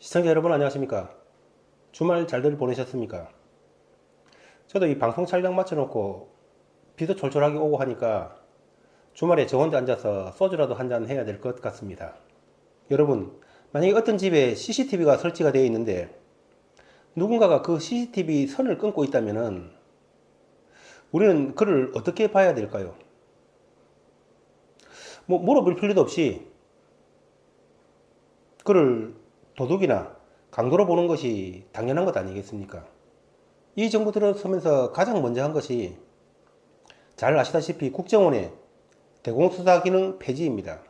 시청자 여러분 안녕하십니까? 주말 잘들 보내셨습니까? 저도 이 방송 촬영 마쳐놓고 비도 졸졸하게 오고 하니까 주말에 저 혼자 앉아서 소주라도 한잔 해야 될 것 같습니다. 여러분, 만약에 어떤 집에 CCTV가 설치가 되어 있는데 누군가가 그 CCTV 선을 끊고 있다면은 우리는 그를 어떻게 봐야 될까요? 물어볼 필요도 없이 그를 도둑이나 강도로 보는 것이 당연한 것 아니겠습니까? 이 정부 들어서면서 가장 먼저 한 것이 잘 아시다시피 국정원의 대공수사 기능 폐지입니다.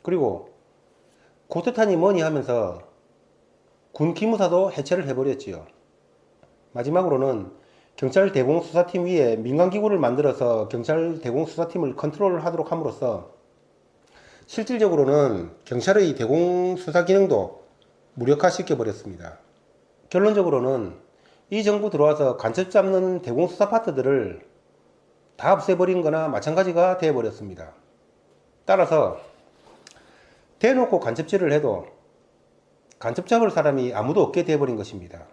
그리고 고스탄이 뭐니 하면서 군 기무사도 해체를 해버렸지요. 마지막으로는 경찰 대공수사팀 위에 민간기구를 만들어서 경찰 대공수사팀을 컨트롤하도록 함으로써 실질적으로는 경찰의 대공수사 기능도 무력화시켜 버렸습니다. 결론적으로는 이 정부 들어와서 간첩 잡는 대공수사 파트들을 다 없애버린 거나 마찬가지가 되어버렸습니다. 따라서 대놓고 간첩질을 해도 간첩 잡을 사람이 아무도 없게 되어버린 것입니다.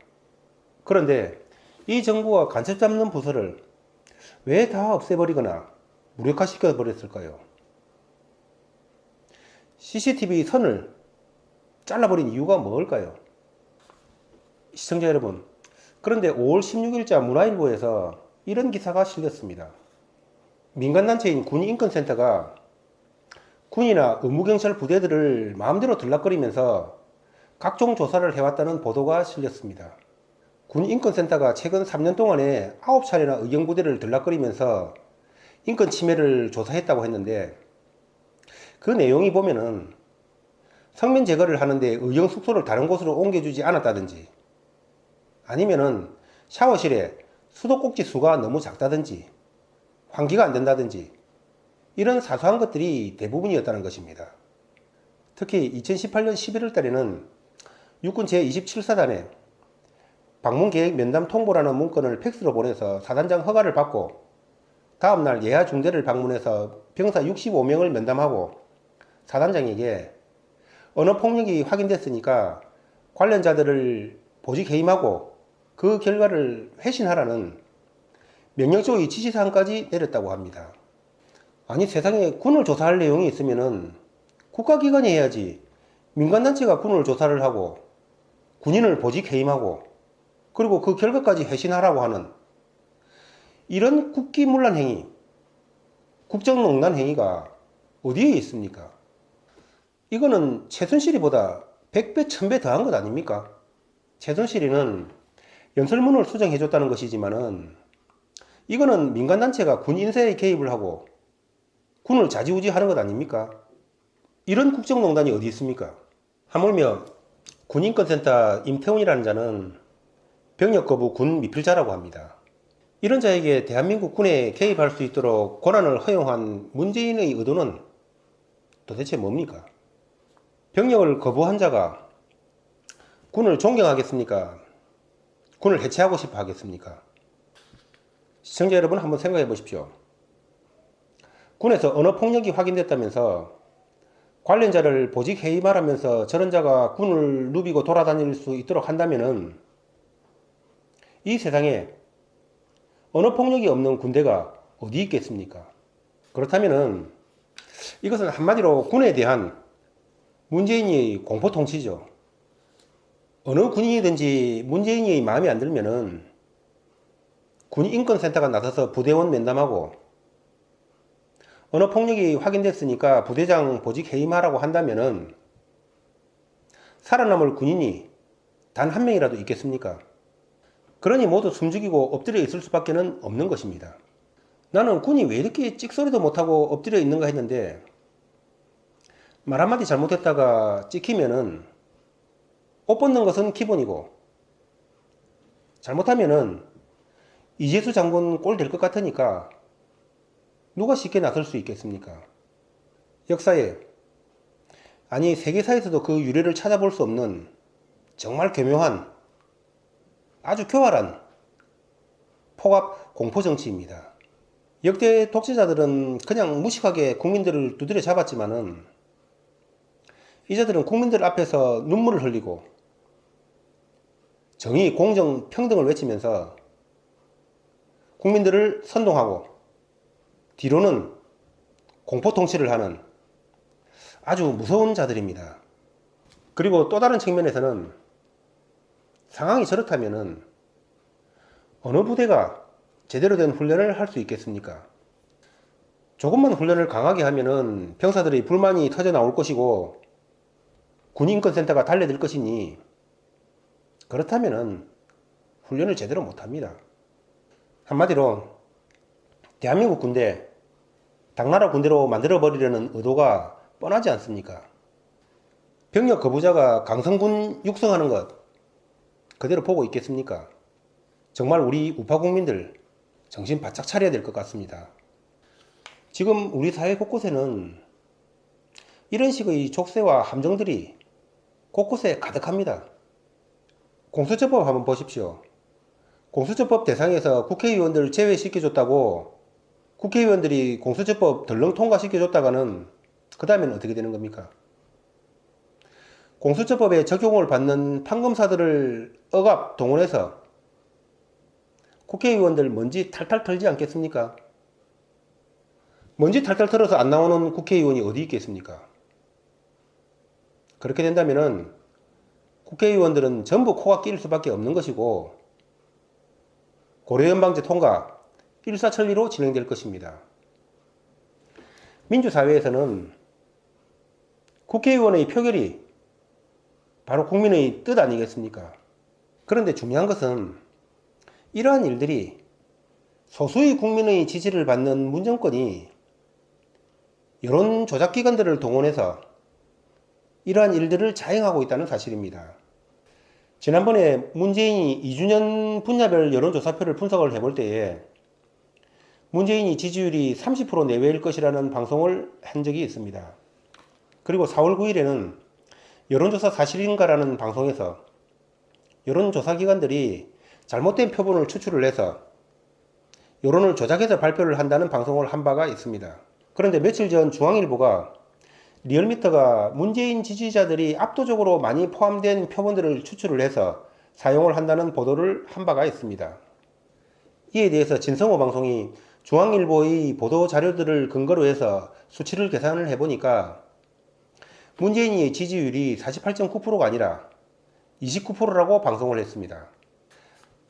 그런데 이 정부가 간첩 잡는 부서를 왜 다 없애버리거나 무력화시켜 버렸을까요? CCTV 선을 잘라버린 이유가 뭘까요? 시청자 여러분, 그런데 5월 16일자 문화일보에서 이런 기사가 실렸습니다. 민간단체인 군인권센터가 군이나 의무경찰 부대들을 마음대로 들락거리면서 각종 조사를 해왔다는 보도가 실렸습니다. 군인권센터가 최근 3년 동안에 9차례나 의경부대를 들락거리면서 인권 침해를 조사했다고 했는데 그 내용이 보면은 성면 제거를 하는데 의경 숙소를 다른 곳으로 옮겨주지 않았다든지 아니면은 샤워실에 수도꼭지 수가 너무 작다든지 환기가 안 된다든지 이런 사소한 것들이 대부분이었다는 것입니다. 특히 2018년 11월 달에는 육군 제27사단에 방문계획 면담 통보라는 문건을 팩스로 보내서 사단장 허가를 받고 다음날 예하 중대를 방문해서 병사 65명을 면담하고 사단장에게 언어폭력이 확인됐으니까 관련자들을 보직 해임하고 그 결과를 회신하라는 명령적인 지시사항까지 내렸다고 합니다. 아니 세상에 군을 조사할 내용이 있으면은 국가기관이 해야지 민간단체가 군을 조사를 하고 군인을 보직 해임하고 그리고 그 결과까지 회신하라고 하는 이런 국기문란 행위, 국정농단 행위가 어디에 있습니까? 이거는 최순실이보다 100배, 1000배 더한 것 아닙니까? 최순실이는 연설문을 수정해줬다는 것이지만은 이거는 민간단체가 군 인사에 개입을 하고 군을 좌지우지하는 것 아닙니까? 이런 국정농단이 어디 있습니까? 하물며 군인권센터 임태훈이라는 자는 병역 거부 군 미필자라고 합니다. 이런 자에게 대한민국 군에 개입할 수 있도록 권한을 허용한 문재인의 의도는 도대체 뭡니까? 병역을 거부한 자가 군을 존경하겠습니까? 군을 해체하고 싶어 하겠습니까? 시청자 여러분 한번 생각해 보십시오. 군에서 언어폭력이 확인됐다면서 관련자를 보직 해임하라면서 저런 자가 군을 누비고 돌아다닐 수 있도록 한다면은 이 세상에 언어폭력이 없는 군대가 어디 있겠습니까? 그렇다면은 이것은 한마디로 군에 대한 문재인의 공포통치죠. 어느 군인이든지 문재인이 마음에 안 들면은 군인권센터가 나서서 부대원 면담하고 언어폭력이 확인됐으니까 부대장 보직 해임하라고 한다면은 살아남을 군인이 단 한 명이라도 있겠습니까? 그러니 모두 숨죽이고 엎드려 있을 수밖에 없는 것입니다. 나는 군이 왜 이렇게 찍소리도 못하고 엎드려 있는가 했는데 말 한마디 잘못했다가 찍히면은 옷 벗는 것은 기본이고 잘못하면은 이재수 장군 꼴 될 것 같으니까 누가 쉽게 나설 수 있겠습니까? 역사에 아니 세계사에서도 그 유래를 찾아볼 수 없는 정말 교묘한 아주 교활한 폭압 공포정치입니다. 역대 독재자들은 그냥 무식하게 국민들을 두드려 잡았지만은 이자들은 국민들 앞에서 눈물을 흘리고 정의, 공정, 평등을 외치면서 국민들을 선동하고 뒤로는 공포 통치를 하는 아주 무서운 자들입니다. 그리고 또 다른 측면에서는 상황이 저렇다면은 어느 부대가 제대로 된 훈련을 할 수 있겠습니까? 조금만 훈련을 강하게 하면은 병사들의 불만이 터져 나올 것이고 군인권센터가 달려들 것이니 그렇다면은 훈련을 제대로 못합니다. 한마디로 대한민국 군대 당나라 군대로 만들어버리려는 의도가 뻔하지 않습니까? 병력 거부자가 강성군 육성하는 것 그대로 보고 있겠습니까? 정말 우리 우파 국민들 정신 바짝 차려야 될 것 같습니다. 지금 우리 사회 곳곳에는 이런 식의 족쇄와 함정들이 곳곳에 가득합니다. 공수처법 한번 보십시오. 공수처법 대상에서 국회의원들 제외시켜줬다고 국회의원들이 공수처법 덜렁 통과시켜줬다가는 그 다음에는 어떻게 되는 겁니까? 공수처법에 적용을 받는 판검사들을 억압 동원해서 국회의원들 먼지 탈탈 털지 않겠습니까? 먼지 탈탈 털어서 안 나오는 국회의원이 어디 있겠습니까? 그렇게 된다면은 국회의원들은 전부 코가 끼일 수밖에 없는 것이고 고려연방제 통과 일사천리로 진행될 것입니다. 민주사회에서는 국회의원의 표결이 바로 국민의 뜻 아니겠습니까? 그런데 중요한 것은 이러한 일들이 소수의 국민의 지지를 받는 문정권이 여론 조작기관들을 동원해서 이러한 일들을 자행하고 있다는 사실입니다. 지난번에 문재인이 2주년 분야별 여론조사표를 분석을 해볼 때에 문재인이 지지율이 30% 내외일 것이라는 방송을 한 적이 있습니다. 그리고 4월 9일에는 여론조사 사실인가라는 방송에서 여론조사기관들이 잘못된 표본을 추출을 해서 여론을 조작해서 발표를 한다는 방송을 한 바가 있습니다. 그런데 며칠 전 중앙일보가 리얼미터가 문재인 지지자들이 압도적으로 많이 포함된 표본들을 추출을 해서 사용을 한다는 보도를 한 바가 있습니다. 이에 대해서 진성호 방송이 중앙일보의 보도 자료들을 근거로 해서 수치를 계산을 해보니까 문재인의 지지율이 48.9%가 아니라 29%라고 방송을 했습니다.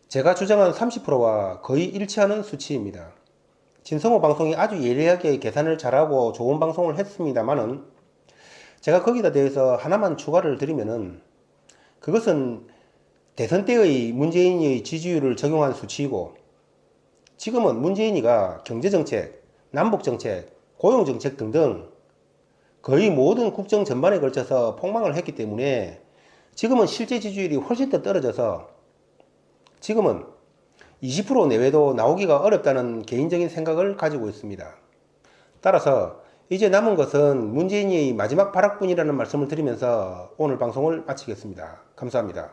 제가 주장한 30%와 거의 일치하는 수치입니다. 진성호 방송이 아주 예리하게 계산을 잘하고 좋은 방송을 했습니다만은 제가 거기다 대해서 하나만 추가를 드리면은 그것은 대선 때의 문재인의 지지율을 적용한 수치이고 지금은 문재인이가 경제정책, 남북정책, 고용정책 등등 거의 모든 국정 전반에 걸쳐서 폭망을 했기 때문에 지금은 실제 지지율이 훨씬 더 떨어져서 지금은 20% 내외도 나오기가 어렵다는 개인적인 생각을 가지고 있습니다. 따라서 이제 남은 것은 문재인의 마지막 발악뿐이라는 말씀을 드리면서 오늘 방송을 마치겠습니다. 감사합니다.